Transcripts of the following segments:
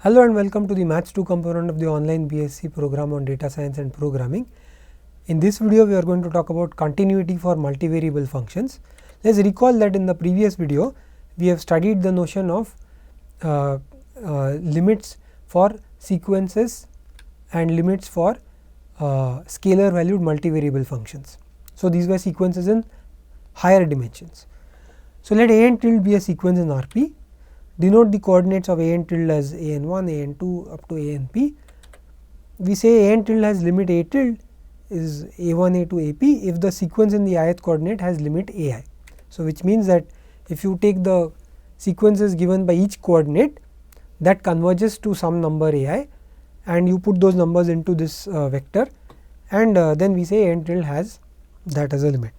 Hello and welcome to the Maths 2 component of the online BSc program on data science and programming. In this video, we are going to talk about continuity for multivariable functions. Let's recall that in the previous video, we have studied the notion of limits for sequences and limits for scalar valued multivariable functions. So, these were sequences in higher dimensions. So, let a n tilde be a sequence in RP. Denote the coordinates of a n tilde as a n1, a n2 up to a n p. We say a n tilde has limit a tilde is a1, a2, ap if the sequence in the ith coordinate has limit ai. So, which means that if you take the sequences given by each coordinate that converges to some number ai and you put those numbers into this vector and then we say a n tilde has that as a limit.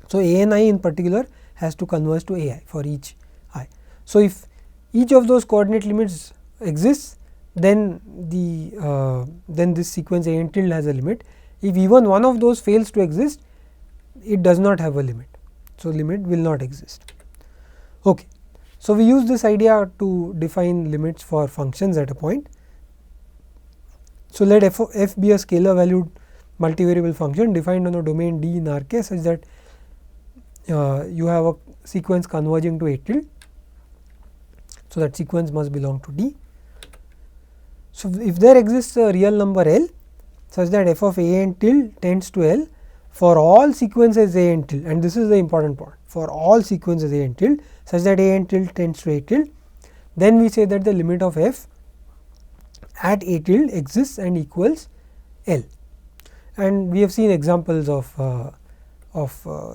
So, a n I in particular has to converge to ai for each I. So, if each of those coordinate limits exists, then this sequence a n tilde has a limit. If even one of those fails to exist, it does not have a limit. So, limit will not exist. Okay. So, we use this idea to define limits for functions at a point. So, let f be a scalar valued multivariable function defined on a domain D in R k such that you have a sequence converging to a tilde. So, that sequence must belong to D. So, if there exists a real number L such that f of a n tilde tends to L for all sequences a n tilde, and this is the important part, for all sequences a n tilde such that a n tilde tends to a tilde, then we say that the limit of f at a tilde exists and equals L. And we have seen examples of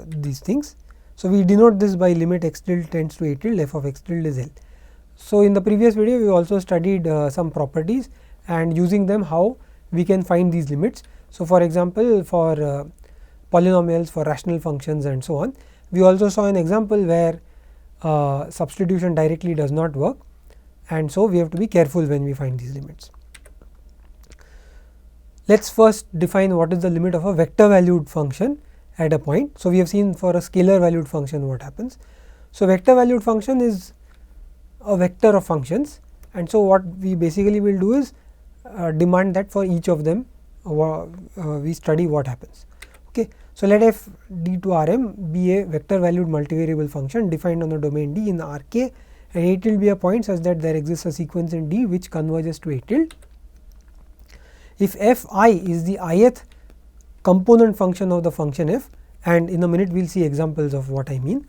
these things. So, we denote this by limit x tilde tends to a tilde, f of x tilde is L. So, in the previous video we also studied some properties and using them how we can find these limits. So, for example, for polynomials, for rational functions and so on, we also saw an example where substitution directly does not work, and so we have to be careful when we find these limits. Let us first define what is the limit of a vector valued function at a point. So, we have seen for a scalar valued function what happens. So, vector valued function is a vector of functions, and so what we basically will do is demand that for each of them we study what happens. Okay. So, let f d to r m be a vector valued multivariable function defined on the domain D in R k, and a tilde be a point such that there exists a sequence in D which converges to a tilde. If f I is the ith component function of the function f, and in a minute we will see examples of what I mean,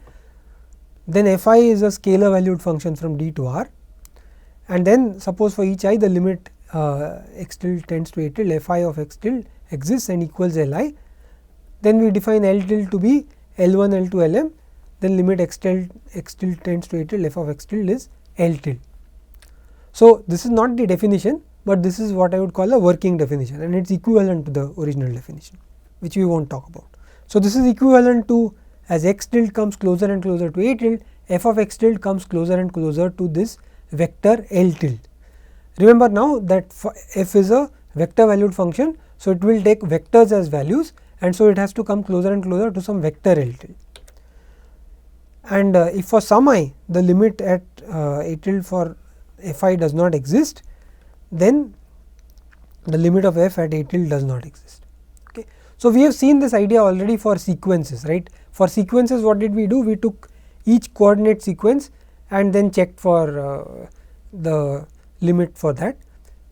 then f I is a scalar valued function from D to R, and then suppose for each I the limit x tilde tends to a tilde, f I of x tilde exists and equals L I, then we define L tilde to be L 1 L 2 L m, then limit x tilde tends to a tilde, f of x tilde is L tilde. So, this is not the definition, but this is what I would call a working definition, and it is equivalent to the original definition, which we will not talk about. So, this is equivalent to as x tilde comes closer and closer to a tilde, f of x tilde comes closer and closer to this vector L tilde. Remember now that f is a vector valued function, so it will take vectors as values, and so it has to come closer and closer to some vector L tilde. And if for some I the limit at a tilde for f I does not exist, then the limit of f at a tilde does not exist. Okay. So, we have seen this idea already for sequences, right. For sequences, what did we do? We took each coordinate sequence and then checked for the limit for that.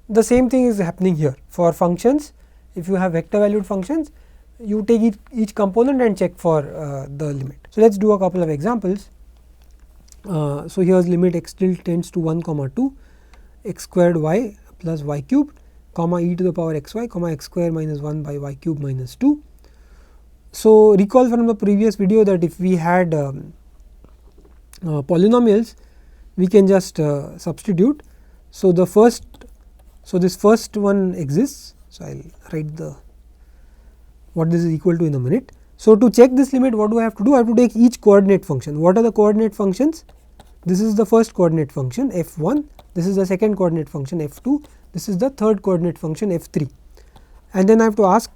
The same thing is happening here for functions. If you have vector valued functions, you take each component and check for the limit. So, let us do a couple of examples. So, here is limit x tilde tends to 1 comma 2 x squared y plus y cubed comma e to the power x y comma x square minus 1 by y cube minus 2. So, recall from the previous video that if we had polynomials, we can just substitute. So, this first one exists. So, I will write what this is equal to in a minute. So, to check this limit, what do I have to do? I have to take each coordinate function. What are the coordinate functions? This is the first coordinate function f 1, this is the second coordinate function f 2, this is the third coordinate function f 3, and then I have to ask,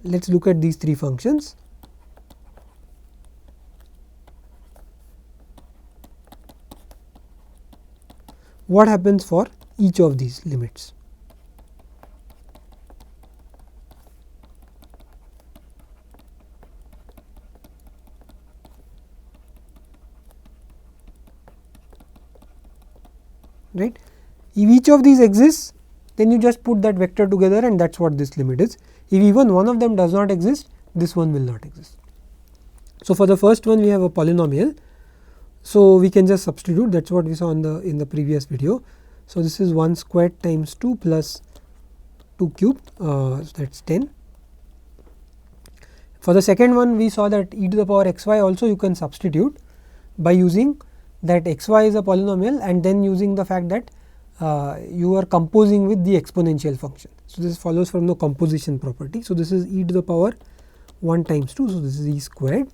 let us look at these three functions. what happens for each of these limits. Right. If each of these exists, then you just put that vector together and that is what this limit is. If even one of them does not exist, this one will not exist. So, for the first one we have a polynomial. So, we can just substitute, that is what we saw in the previous video. So, this is 1 squared times 2 plus 2 cubed, that is 10. For the second one we saw that e to the power x y also you can substitute by using that x y is a polynomial and then using the fact that you are composing with the exponential function. So, this follows from the composition property. So, this is e to the power 1 times 2. So, this is e squared,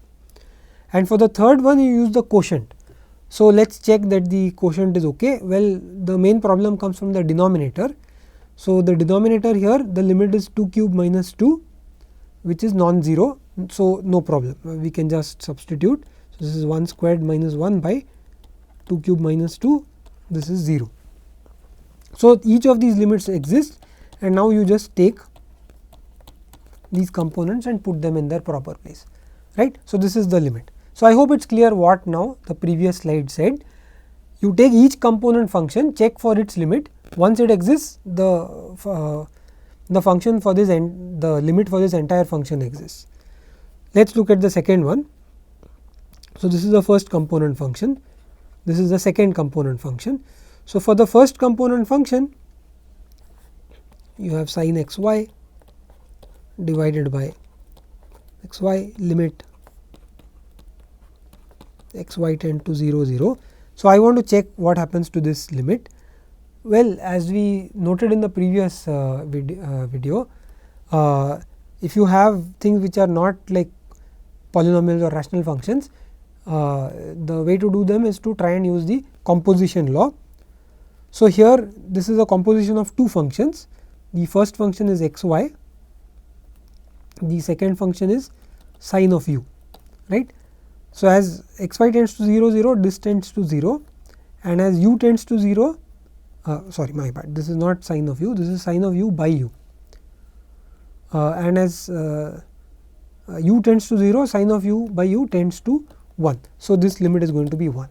and for the third one you use the quotient. So, let us check that the quotient is okay. Well, the main problem comes from the denominator. So, the denominator here, the limit is 2 cube minus 2, which is non-zero. So, no problem, we can just substitute. So, this is 1 squared minus 1 by 2 cube minus 2, this is 0. So, each of these limits exist, and now you just take these components and put them in their proper place, right. So, this is the limit. So, I hope it is clear what now the previous slide said. You take each component function, check for its limit. Once it exists, the function for this the limit for this entire function exists. Let us look at the second one. So, this is the first component function, this is the second component function. So, for the first component function, you have sin x y divided by x y limit x y tend to 0 0. So, I want to check what happens to this limit. Well, as we noted in the previous video, if you have things which are not like polynomials or rational functions, the way to do them is to try and use the composition law. So, here this is a composition of two functions. The first function is x y, the second function is sin of u, right. So, as x y tends to 0 0, this tends to 0, and as u tends to 0, sorry, my bad, this is not sin of u, this is sin of u by u, and as u tends to 0, sin of u by u tends to 1. So, this limit is going to be 1.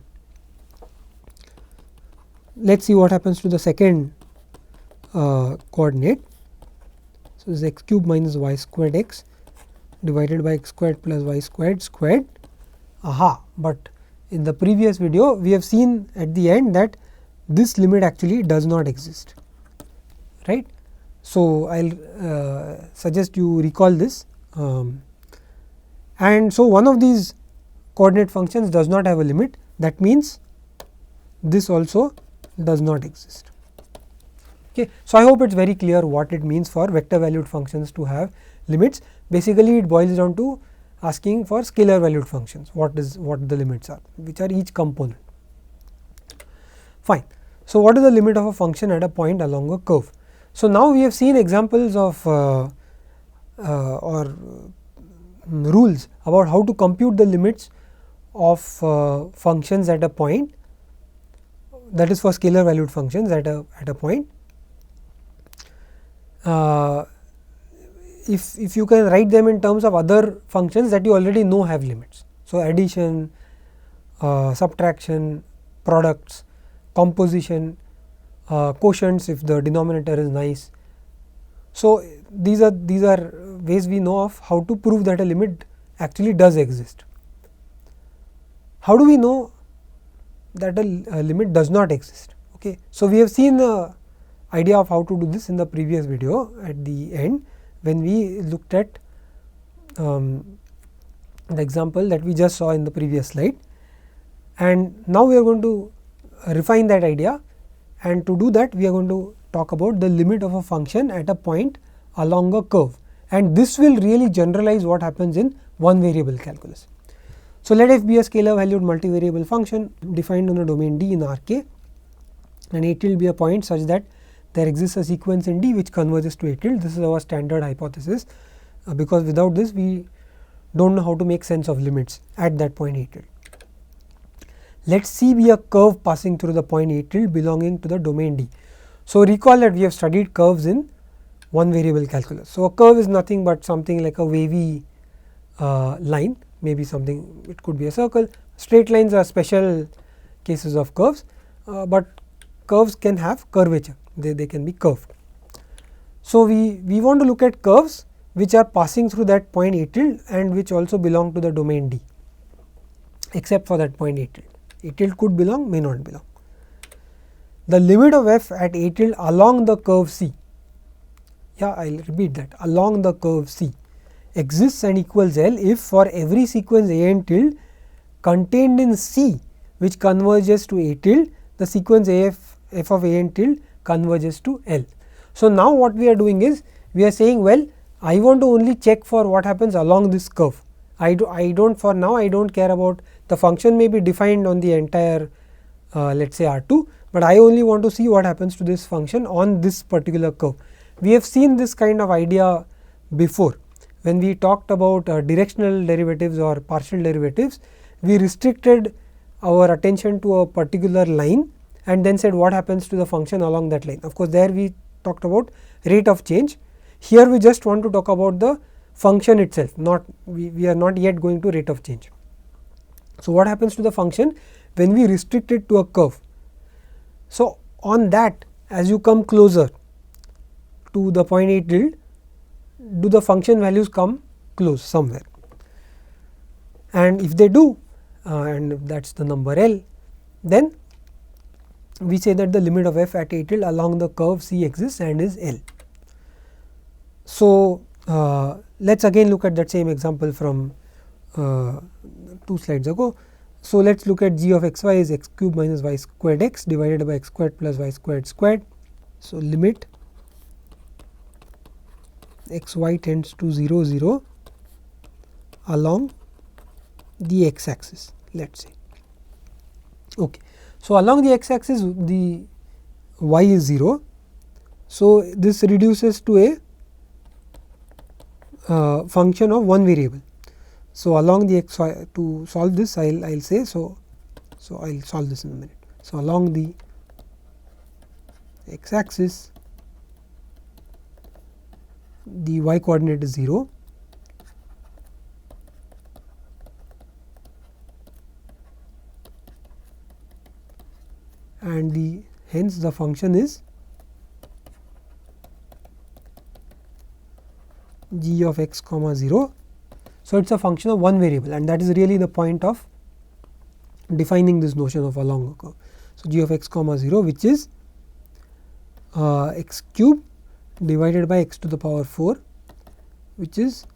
Let us see what happens to the second coordinate. So, this is x cube minus y squared x divided by x squared plus y squared squared. Aha, but in the previous video we have seen at the end that this limit actually does not exist, right. So, I will suggest you recall this, and so one of these coordinate functions does not have a limit, that means this also does not exist. Okay. So, I hope it is very clear what it means for vector valued functions to have limits. Basically, it boils down to asking for scalar valued functions, what the limits are, which are each component. Fine. So, what is the limit of a function at a point along a curve? So, now we have seen examples of or rules about how to compute the limits of functions at a point, that is for scalar valued functions at a point. If you can write them in terms of other functions that you already know have limits. So, addition, subtraction, products, composition, quotients if the denominator is nice. So, these are ways we know of how to prove that a limit actually does exist. How do we know that a limit does not exist? Okay. So, we have seen the idea of how to do this in the previous video at the end, when we looked at the example that we just saw in the previous slide, and now we are going to refine that idea, and to do that we are going to talk about the limit of a function at a point along a curve, and this will really generalize what happens in one variable calculus. So, let f be a scalar valued multivariable function defined on a domain D in R k, and A tilde be a point such that there exists a sequence in D which converges to A tilde. This is our standard hypothesis, because without this we do not know how to make sense of limits at that point A tilde. let C be a curve passing through the point A tilde belonging to the domain D. So, recall that we have studied curves in one variable calculus. So, a curve is nothing but something like a wavy line, maybe something, it could be a circle. Straight lines are special cases of curves, but curves can have curvature, they can be curved. So, we want to look at curves which are passing through that point A tilde and which also belong to the domain D, except for that point A tilde. A tilde could belong, may not belong. The limit of f at A tilde along the curve C, I will repeat that, along the curve C exists and equals L if for every sequence A n tilde contained in C which converges to A tilde, the sequence f of A n tilde converges to L. So, now what we are doing is, we are saying, well, I want to only check for what happens along this curve. I don't for now, I don't care about the function may be defined on the entire let us say R2, but I only want to see what happens to this function on this particular curve. We have seen this kind of idea before. When we talked about directional derivatives or partial derivatives, we restricted our attention to a particular line and then said what happens to the function along that line. Of course, there we talked about rate of change. Here we just want to talk about the function itself, not we are not yet going to rate of change. So, what happens to the function when we restrict it to a curve? So, on that, as you come closer to the point A tilde, do the function values come close somewhere? And if they do, and that is the number L, then we say that the limit of f at A tilde along the curve C exists and is L. So, let us again look at that same example from 2 slides ago. So, let us look at g of x y is x cube minus y squared x divided by x squared plus y squared squared. So, limit x y tends to 0 0 along the x axis, let us say. Okay. So, along the x axis the y is 0. So, this reduces to a function of one variable. So, along the x y, to solve this I will say, so I will solve this in a minute. So, along the x axis the y coordinate is 0, and hence the function is g of x comma 0. So, it is a function of one variable, and that is really the point of defining this notion of along a curve. So, g of x comma 0, which is x cube divided by x to the power 4, which is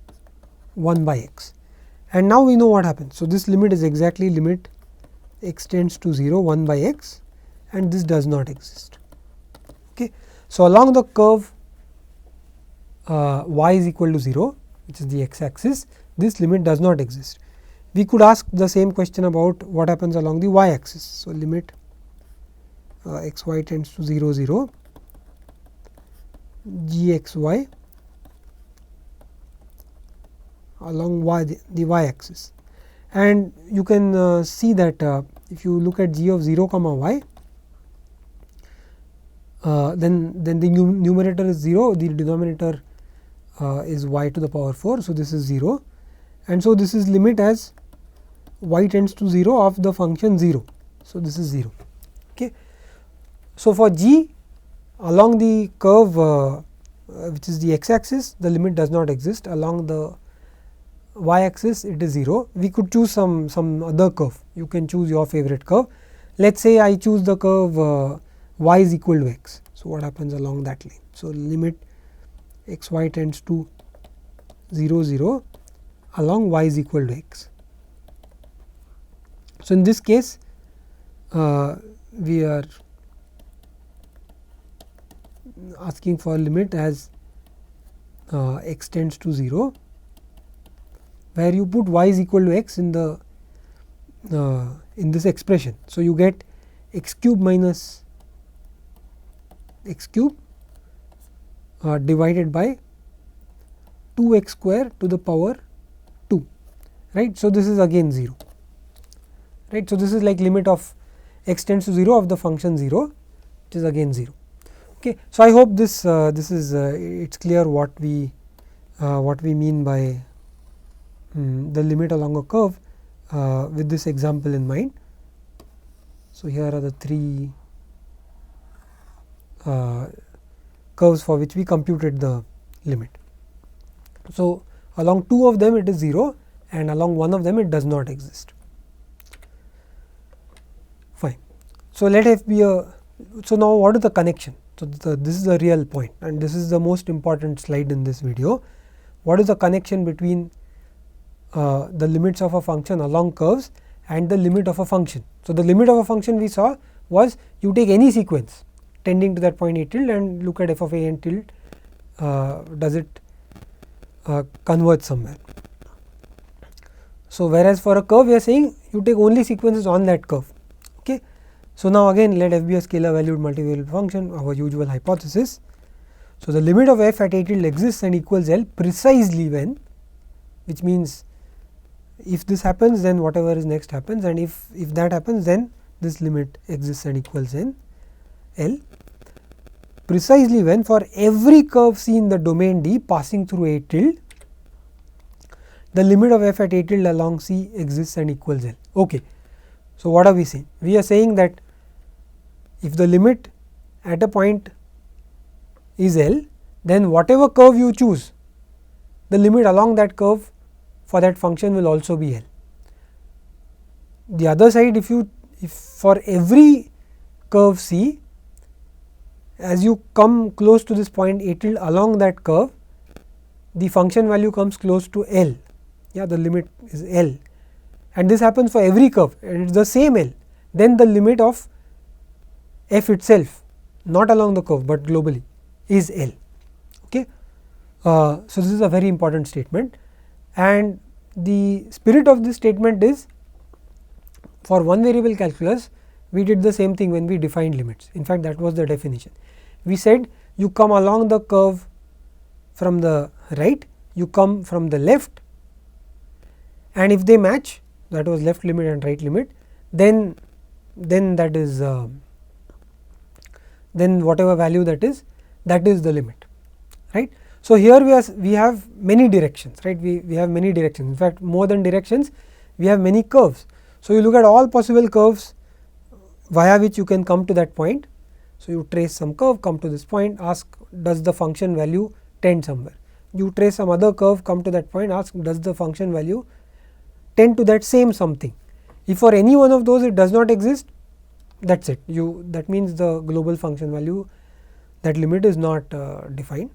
1 by x. And now we know what happens. So, this limit is exactly limit x tends to 0 1 by x, and this does not exist. Okay. So, along the curve y is equal to 0, which is the x axis, this limit does not exist. We could ask the same question about what happens along the y axis. So, limit x y tends to 0 0 g x y along the y axis, and you can see that if you look at g of 0 comma y, then the numerator is 0, the denominator is y to the power 4. So, this is 0, and so this is limit as y tends to 0 of the function 0. So, this is 0. Okay. So, for g along the curve which is the x axis, the limit does not exist. Along the y axis it is 0. We could choose some other curve. You can choose your favorite curve. Let us say I choose the curve y is equal to x. So, what happens along that line? So, limit x y tends to 0 0 along y is equal to x. So, in this case we are asking for limit as x tends to 0, where you put y is equal to x in the in this expression. So, you get x cube minus x cube divided by 2 x square to the power 2, right. So, this is again 0, right. So, this is like limit of x tends to 0 of the function 0, which is again 0. Okay. So, I hope this is it's clear what we mean by the limit along a curve with this example in mind. So, here are the 3 curves for which we computed the limit. So, along 2 of them it is 0 and along 1 of them it does not exist. Fine. So, let f be a. So, now what is the connection? So, this is the real point and this is the most important slide in this video. What is the connection between the limits of a function along curves and the limit of a function? So, the limit of a function we saw was you take any sequence tending to that point a tilde and look at f of a n tilde, does it converge somewhere. So, whereas for a curve we are saying you take only sequences on that curve. Okay. So, now again let f be a scalar valued multivariable function, our usual hypothesis. So, the limit of f at a tilde exists and equals L precisely when, which means if this happens then whatever is next happens, and if that happens then this limit exists and equals n L precisely when for every curve C in the domain D passing through a tilde, the limit of f at a tilde along C exists and equals L. Okay. So, what are we saying? We are saying that if the limit at a point is L, then whatever curve you choose, the limit along that curve for that function will also be L. The other side, if for every curve C, as you come close to this point a tilde along that curve, the function value comes close to L. Yeah, the limit is L, and this happens for every curve and it is the same L. Then the limit of f itself, not along the curve but globally, is L. Okay. So, this is a very important statement, and the spirit of this statement is, for one variable calculus we did the same thing when we defined limits. In fact, that was the definition. We said you come along the curve from the right, you come from the left, and if they match, that was left limit and right limit, then that is then whatever value that is the limit, right. So, here we have many directions, right. We have many directions, in fact more than directions, we have many curves. So, you look at all possible curves via which you can come to that point. So, you trace some curve, come to this point, ask does the function value tend somewhere. You trace some other curve, come to that point, ask does the function value tend to that same something. If for any one of those it does not exist, that is it, that means the global function value, that limit is not defined.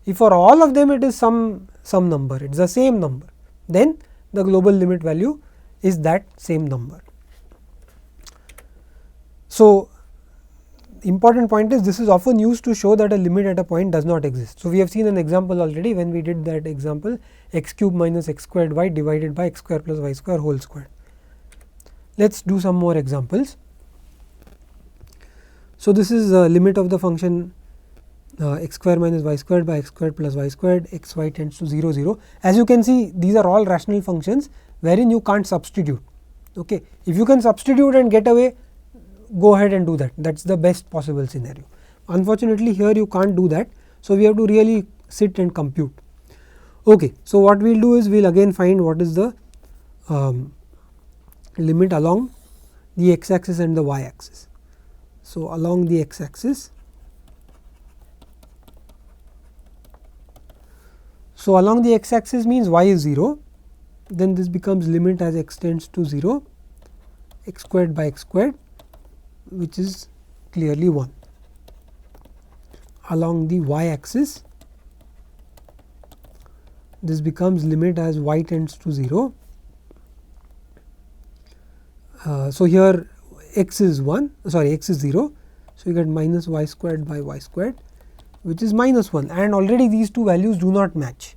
If for all of them it is some number, it is the same number, then the global limit value is that same number. So, important point is this is often used to show that a limit at a point does not exist. So, we have seen an example already when we did that example x cube minus x squared y divided by x square plus y square whole square. Let us do some more examples. So, this is the limit of the function x square minus y squared by x squared plus y squared, x y tends to 0 0. As you can see, these are all rational functions wherein you can't substitute. Okay. If you can substitute and get away, go ahead and do that, that is the best possible scenario. Unfortunately, here you can't do that. So, we have to really sit and compute. Okay. So, what we will do is we will again find what is the limit along the x axis and the y axis. So, along the x axis, means y is 0, then this becomes limit as x tends to 0, x squared by x squared, which is clearly 1. Along the y axis, this becomes limit as y tends to 0. So, here x is 0. So, you get minus y squared by y squared, which is minus 1, and already these two values do not match.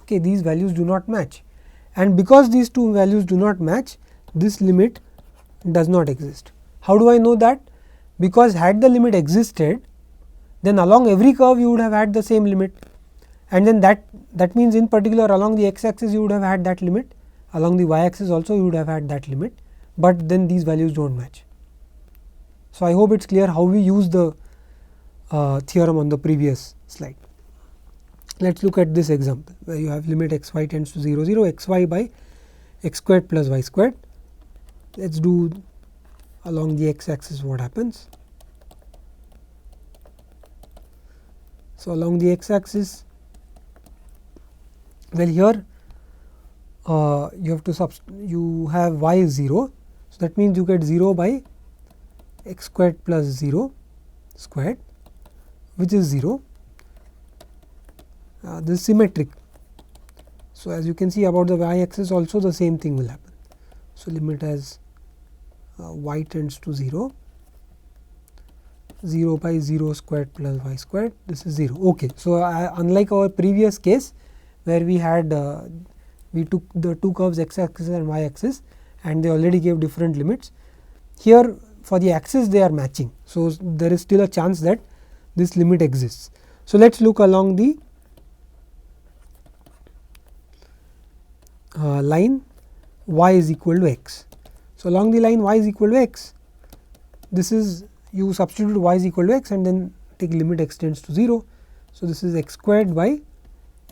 Okay, these values do not match, and because these two values do not match, this limit does not exist. How do I know that? Because had the limit existed, then along every curve you would have had the same limit, and then that means in particular along the x axis you would have had that limit, along the y axis also you would have had that limit, but then these values do not match. So, I hope it is clear how we use the theorem on the previous slide. Let us look at this example where you have limit x y tends to 0 0 x y by x squared plus y squared. Let us do along the x axis what happens. So, along the x axis, well here you have to you have y is 0. So, that means you get 0 by x squared plus 0 squared, which is 0. This is symmetric. So, as you can see about the y axis also the same thing will happen. So, limit as y tends to 0, 0 by 0 squared plus y squared, this is 0. Okay. So, unlike our previous case where we had we took the two curves x axis and y axis and they already gave different limits. Here for the axis they are matching. So, there is still a chance that this limit exists. So, let us look along the line y is equal to x. So, along the line y is equal to x, this is you substitute y is equal to x and then take limit x tends to 0. So, this is x squared by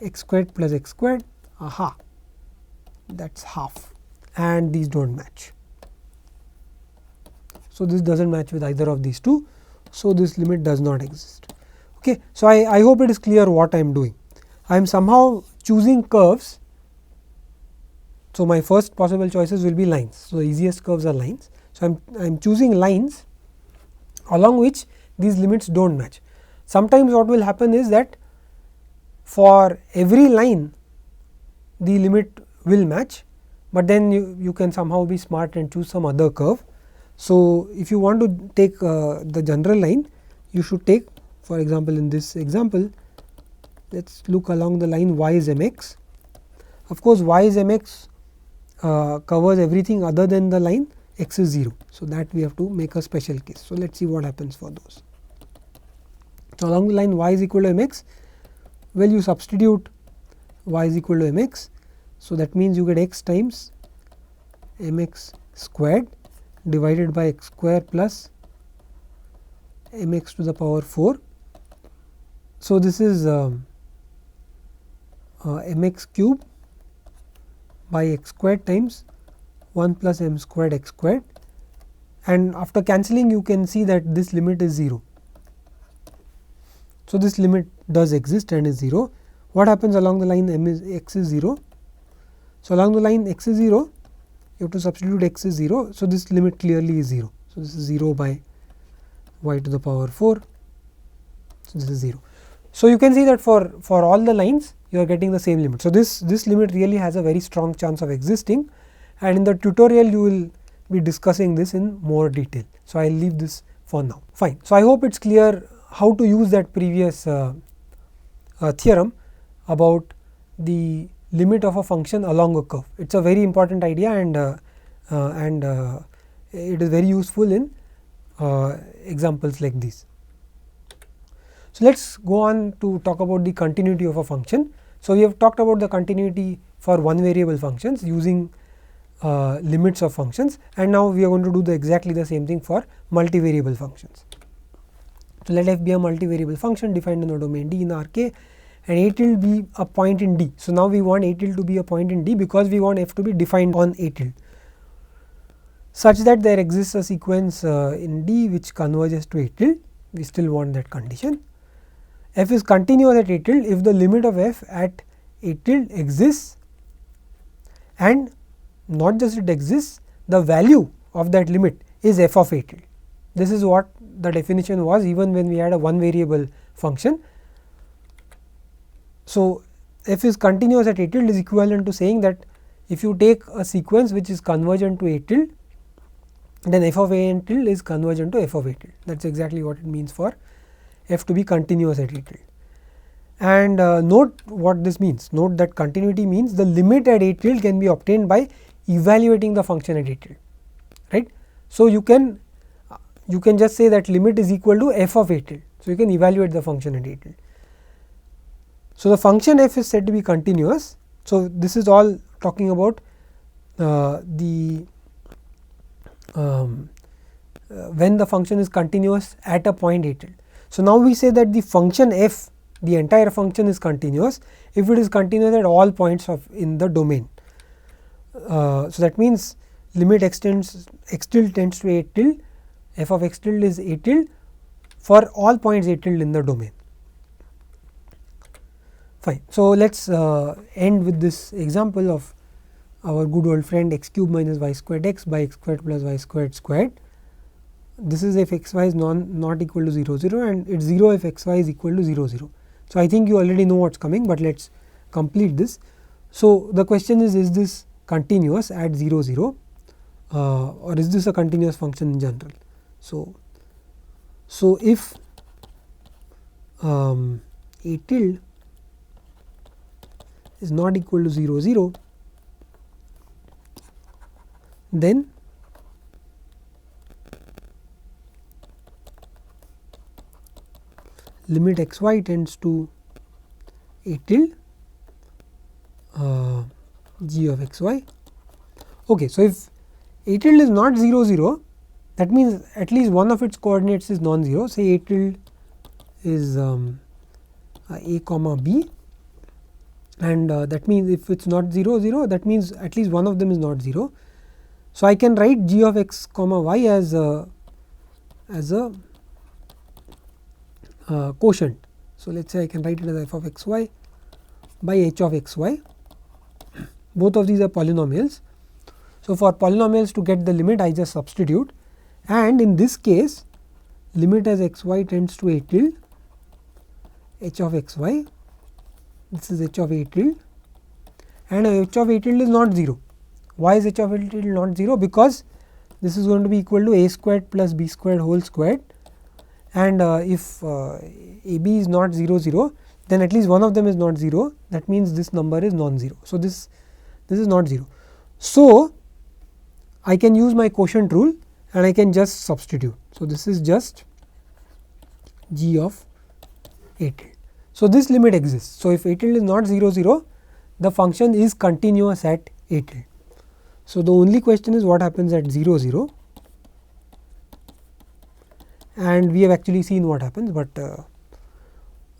x squared plus x squared, aha, that is half, and these do not match. So, this does not match with either of these two. So, this limit does not exist. Okay. So, I hope it is clear what I am doing. I am somehow choosing curves. So, my first possible choices will be lines. So, the easiest curves are lines. So, I am choosing lines along which these limits do not match. Sometimes what will happen is that for every line the limit will match, but then you can somehow be smart and choose some other curve. So, if you want to take the general line, you should take, for example, in this example, let us look along the line y is mx. Of course, y is mx covers everything other than the line x is 0. So, that we have to make a special case. So, let us see what happens for those. So, along the line y is equal to mx, well you substitute y is equal to mx. So, that means you get x times mx squared divided by x square plus mx to the power 4. So, this is mx cube by x squared times 1 plus m squared x squared, and after cancelling you can see that this limit is 0. So, this limit does exist and is 0. What happens along the line x is 0? So, along the line x is 0, you have to substitute x is 0. So, this limit clearly is 0. So, this is 0 by y to the power 4. So, this is 0. So, you can see that for all the lines you are getting the same limit. So, this limit really has a very strong chance of existing, and in the tutorial you will be discussing this in more detail. So, I will leave this for now. Fine. So, I hope it is clear how to use that previous theorem about the limit of a function along a curve. It is a very important idea, and it is very useful in examples like these. So, let us go on to talk about the continuity of a function. So, we have talked about the continuity for one variable functions using limits of functions, and now we are going to do exactly the same thing for multivariable functions. So, let f be a multivariable function defined in the domain D in R k, and a tilde be a point in D. So, now we want a tilde to be a point in D because we want f to be defined on a tilde such that there exists a sequence in D which converges to a tilde. We still want that condition. F is continuous at a tilde if the limit of f at a tilde exists, and not just it exists, the value of that limit is f of a tilde. This is what the definition was even when we had a one variable function. So, f is continuous at a tilde is equivalent to saying that if you take a sequence which is convergent to a tilde, then f of a n tilde is convergent to f of a tilde. That is exactly what it means for f to be continuous at a tilde. And note what this means. Note that continuity means the limit at a tilde can be obtained by evaluating the function at a tilde, right. So, you can just say that limit is equal to f of a tilde. So, you can evaluate the function at a tilde. So, the function f is said to be continuous. So, this is all talking about when the function is continuous at a point a tilde. So, now we say that the function f, the entire function is continuous if it is continuous at all points of in the domain. So, that means limit x tilde tends to a tilde, f of x tilde is a tilde for all points a tilde in the domain. Fine. So, let us end with this example of our good old friend x cube minus y squared x by x squared plus y squared squared. This is if x y is not equal to 0 0 and it is 0 if x y is equal to 0 0. So, I think you already know what is coming, but let us complete this. So, the question is this continuous at 0 0 or is this a continuous function in general. So, if a tilde is not equal to 0 0, then limit x y tends to a tilde g of x y. Okay, so, if a tilde is not 0 0, that means at least one of its coordinates is non-zero. Say a tilde is a comma b, and that means if it is not 0 0, that means at least one of them is not 0. So, I can write g of x comma y as a quotient. So, let us say I can write it as f of x y by h of x y. Both of these are polynomials. So, for polynomials to get the limit, I just substitute, and in this case limit as x y tends to a tilde h of x y, this is h of a tilde, and h of a tilde is not 0. Why is h of a tilde not 0? Because this is going to be equal to a squared plus b squared whole squared, and if a b is not 0 0, then at least one of them is not 0, that means this number is non-zero. So, this is not 0. So, I can use my quotient rule and I can just substitute. So, this is just g of a tilde. So, this limit exists. So, if a tilde is not 0 0, the function is continuous at a tilde. So, the only question is what happens at 0 0, and we have actually seen what happens, but I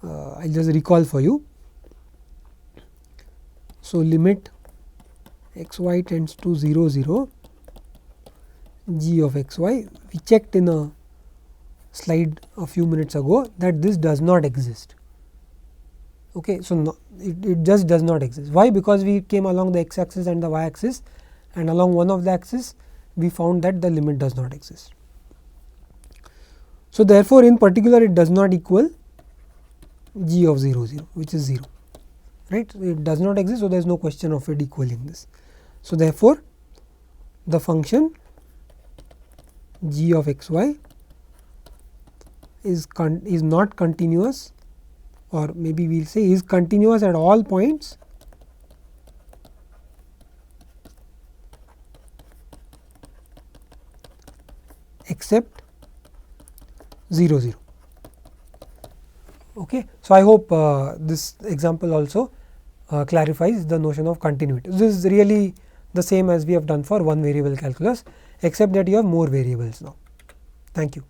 will just recall for you. So, limit x y tends to 0 0 g of x y, we checked in a slide a few minutes ago that this does not exist. Okay, so, no, it just does not exist. Why? Because we came along the x axis and the y axis, and along one of the axis we found that the limit does not exist. So, therefore, in particular it does not equal g of 0 0, which is 0, right. So, it does not exist. So, there is no question of it equaling this. So, therefore, the function g of x y is not continuous, or maybe we will say is continuous at all points except 0 0. Okay. So, I hope this example also clarifies the notion of continuity. This is really the same as we have done for one variable calculus, except that you have more variables now. Thank you.